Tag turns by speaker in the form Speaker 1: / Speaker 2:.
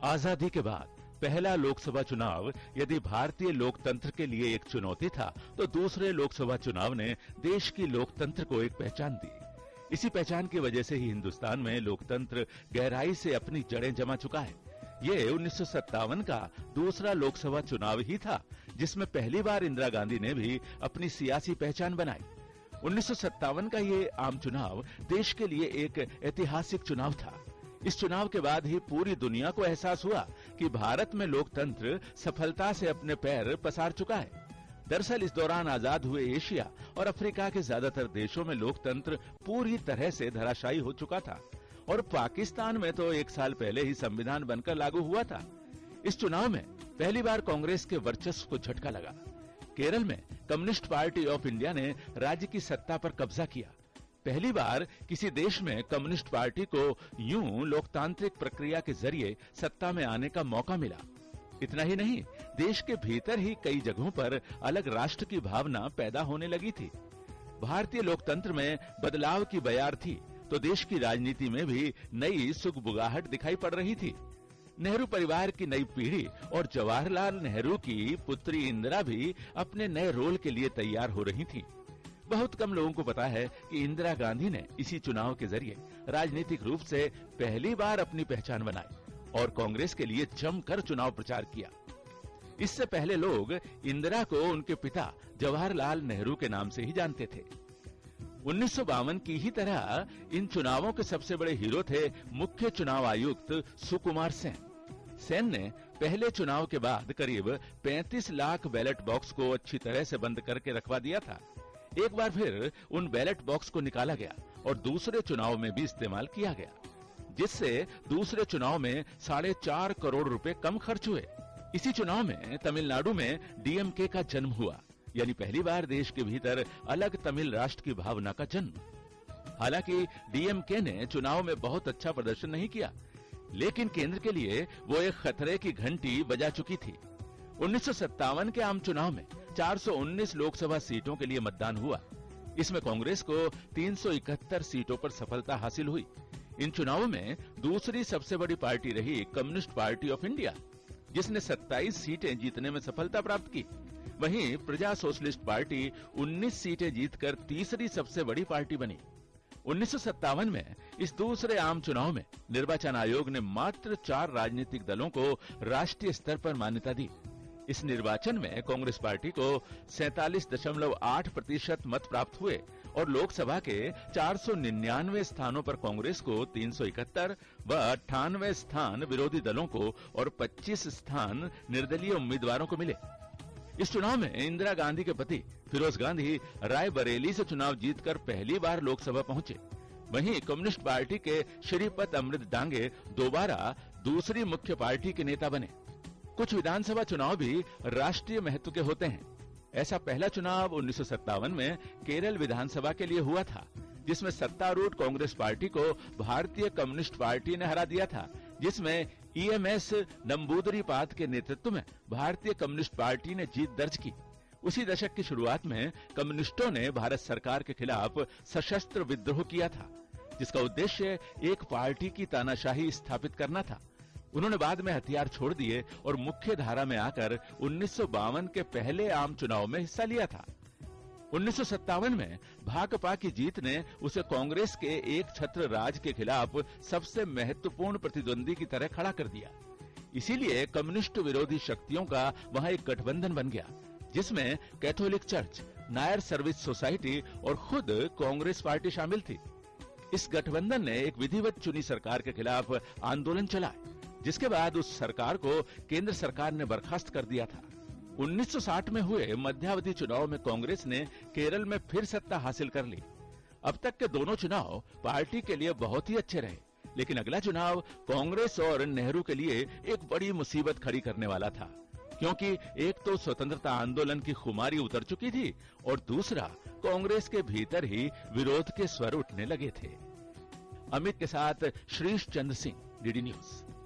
Speaker 1: आजादी के बाद पहला लोकसभा चुनाव यदि भारतीय लोकतंत्र के लिए एक चुनौती था, तो दूसरे लोकसभा चुनाव ने देश की लोकतंत्र को एक पहचान दी। इसी पहचान की वजह से ही हिंदुस्तान में लोकतंत्र गहराई से अपनी जड़ें जमा चुका है। ये 1957 का दूसरा लोकसभा चुनाव ही था, जिसमें पहली बार इंदिरा गांधी ने भी अपनी सियासी पहचान बनाई। 1957 का ये आम चुनाव देश के लिए एक ऐतिहासिक चुनाव था। इस चुनाव के बाद ही पूरी दुनिया को एहसास हुआ कि भारत में लोकतंत्र सफलता से अपने पैर पसार चुका है। दरअसल इस दौरान आजाद हुए एशिया और अफ्रीका के ज्यादातर देशों में लोकतंत्र पूरी तरह से धराशायी हो चुका था और पाकिस्तान में तो एक साल पहले ही संविधान बनकर लागू हुआ था। इस चुनाव में पहली बार कांग्रेस के वर्चस्व को झटका लगा। केरल में कम्युनिस्ट पार्टी ऑफ इंडिया ने राज्य की सत्ता पर कब्जा किया। पहली बार किसी देश में कम्युनिस्ट पार्टी को यूं लोकतांत्रिक प्रक्रिया के जरिए सत्ता में आने का मौका मिला। इतना ही नहीं, देश के भीतर ही कई जगहों पर अलग राष्ट्र की भावना पैदा होने लगी थी। भारतीय लोकतंत्र में बदलाव की बयार थी, तो देश की राजनीति में भी नई सुगबुगाहट दिखाई पड़ रही थी। नेहरू परिवार की नई पीढ़ी और जवाहरलाल नेहरू की पुत्री इंदिरा भी अपने नए रोल के लिए तैयार हो रही थी। बहुत कम लोगों को पता है कि इंदिरा गांधी ने इसी चुनाव के जरिए राजनीतिक रूप से पहली बार अपनी पहचान बनाई और कांग्रेस के लिए जमकर चुनाव प्रचार किया। इससे पहले लोग इंदिरा को उनके पिता जवाहरलाल नेहरू के नाम से ही जानते थे। 1952 की ही तरह इन चुनावों के सबसे बड़े हीरो थे मुख्य चुनाव आयुक्त सुकुमार सेन। सेन ने पहले चुनाव के बाद करीब 35 लाख बैलेट बॉक्स को अच्छी तरह से बंद करके रखवा दिया था। एक बार फिर उन बैलेट बॉक्स को निकाला गया और दूसरे चुनाव में भी इस्तेमाल किया गया, जिससे दूसरे चुनाव में 4.5 करोड़ रुपए कम खर्च हुए। इसी चुनाव में तमिलनाडु में डीएमके का जन्म हुआ, यानी पहली बार देश के भीतर अलग तमिल राष्ट्र की भावना का जन्म। हालांकि डीएमके ने चुनाव में बहुत अच्छा प्रदर्शन नहीं किया, लेकिन केंद्र के लिए वो एक खतरे की घंटी बजा चुकी थी। 1957 के आम चुनाव में 419 लोकसभा सीटों के लिए मतदान हुआ। इसमें कांग्रेस को 371 सीटों पर सफलता हासिल हुई। इन चुनावों में दूसरी सबसे बड़ी पार्टी रही कम्युनिस्ट पार्टी ऑफ इंडिया, जिसने 27 सीटें जीतने में सफलता प्राप्त की। वहीं प्रजा सोशलिस्ट पार्टी 19 सीटें जीतकर तीसरी सबसे बड़ी पार्टी बनी। 1957 में इस दूसरे आम चुनाव में निर्वाचन आयोग ने मात्र 4 राजनीतिक दलों को राष्ट्रीय स्तर पर मान्यता दी। इस निर्वाचन में कांग्रेस पार्टी को 47.8% मत प्राप्त हुए और लोकसभा के 499 स्थानों पर कांग्रेस को 371 व 98 स्थान विरोधी दलों को और 25 स्थान निर्दलीय उम्मीदवारों को मिले। इस चुनाव में इंदिरा गांधी के पति फिरोज गांधी रायबरेली से चुनाव जीतकर पहली बार लोकसभा पहुंचे। वहीं कम्युनिस्ट पार्टी के श्रीपद अमृत डांगे दोबारा दूसरी मुख्य पार्टी के नेता बने। कुछ विधानसभा चुनाव भी राष्ट्रीय महत्व के होते हैं। ऐसा पहला चुनाव 1957 में केरल विधानसभा के लिए हुआ था, जिसमें सत्तारूढ़ कांग्रेस पार्टी को भारतीय कम्युनिस्ट पार्टी ने हरा दिया था, जिसमें ईएमएस नंबूदरीपाद के नेतृत्व में भारतीय कम्युनिस्ट पार्टी ने जीत दर्ज की। उसी दशक की शुरुआत में कम्युनिस्टों ने भारत सरकार के खिलाफ सशस्त्र विद्रोह किया था, जिसका उद्देश्य एक पार्टी की तानाशाही स्थापित करना था। उन्होंने बाद में हथियार छोड़ दिए और मुख्य धारा में आकर 1952 के पहले आम चुनाव में हिस्सा लिया था। 1957 में भाकपा की जीत ने उसे कांग्रेस के एक छत्र राज के खिलाफ सबसे महत्वपूर्ण प्रतिद्वंदी की तरह खड़ा कर दिया। इसीलिए कम्युनिस्ट विरोधी शक्तियों का वहां एक गठबंधन बन गया, जिसमें Catholic church, Nair service society और खुद कांग्रेस पार्टी शामिल थी। इस गठबंधन ने एक विधिवत चुनी सरकार के खिलाफ आंदोलन चलाया, जिसके बाद उस सरकार को केंद्र सरकार ने बर्खास्त कर दिया था। 1960 में हुए मध्यावधि चुनाव में कांग्रेस ने केरल में फिर सत्ता हासिल कर ली। अब तक के दोनों चुनाव पार्टी के लिए बहुत ही अच्छे रहे, लेकिन अगला चुनाव कांग्रेस और नेहरू के लिए एक बड़ी मुसीबत खड़ी करने वाला था, क्योंकि एक तो स्वतंत्रता आंदोलन की खुमारी उतर चुकी थी और दूसरा कांग्रेस के भीतर ही विरोध के स्वर उठने लगे थे। अमित के साथ श्रीश चंद्र सिंह, डीडी न्यूज।